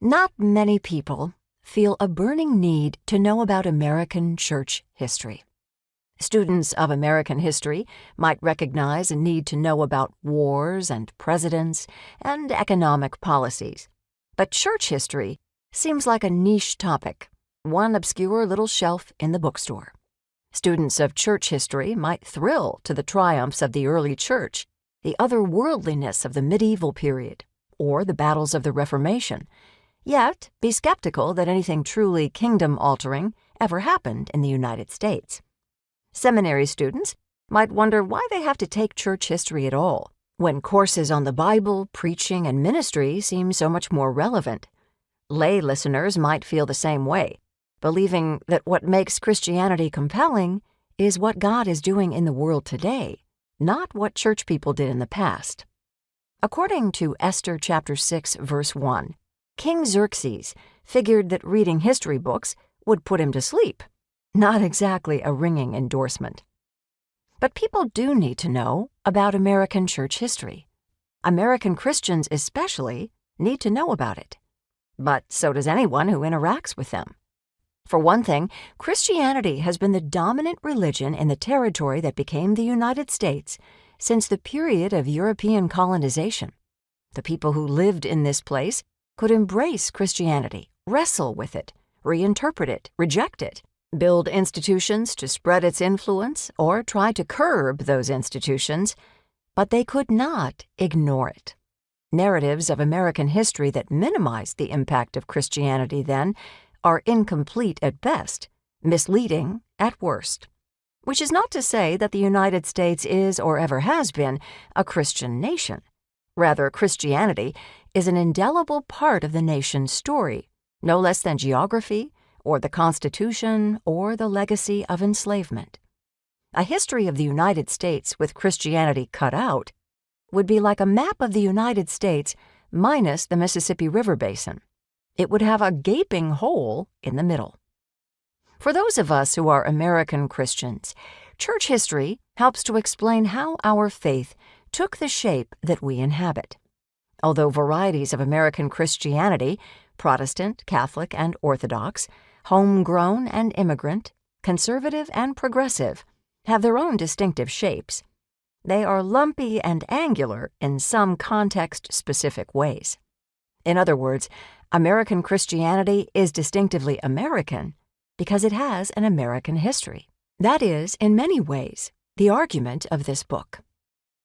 Not many people feel a burning need to know about American church history. Students of American history might recognize a need to know about wars and presidents and economic policies. But church history seems like a niche topic, one obscure little shelf in the bookstore. Students of church history might thrill to the triumphs of the early church, the otherworldliness of the medieval period, or the battles of the Reformation, yet be skeptical that anything truly kingdom-altering ever happened in the United States. Seminary students might wonder why they have to take church history at all, when courses on the Bible, preaching, and ministry seem so much more relevant. Lay listeners might feel the same way, believing that what makes Christianity compelling is what God is doing in the world today, not what church people did in the past. According to Esther chapter 6, verse 1, King Xerxes figured that reading history books would put him to sleep. Not exactly a ringing endorsement. But people do need to know about American church history. American Christians especially need to know about it. But so does anyone who interacts with them. For one thing, Christianity has been the dominant religion in the territory that became the United States since the period of European colonization. The people who lived in this place could embrace Christianity, wrestle with it, reinterpret it, reject it, build institutions to spread its influence, or try to curb those institutions, but they could not ignore it. Narratives of American history that minimize the impact of Christianity then are incomplete at best, misleading at worst. Which is not to say that the United States is or ever has been a Christian nation. Rather, Christianity is an indelible part of the nation's story, no less than geography, or the Constitution, or the legacy of enslavement. A history of the United States with Christianity cut out would be like a map of the United States minus the Mississippi River Basin. It would have a gaping hole in the middle. For those of us who are American Christians, church history helps to explain how our faith took the shape that we inhabit. Although varieties of American Christianity, Protestant, Catholic, and Orthodox, homegrown and immigrant, conservative and progressive, have their own distinctive shapes, they are lumpy and angular in some context-specific ways. In other words, American Christianity is distinctively American because it has an American history. That is, in many ways, the argument of this book.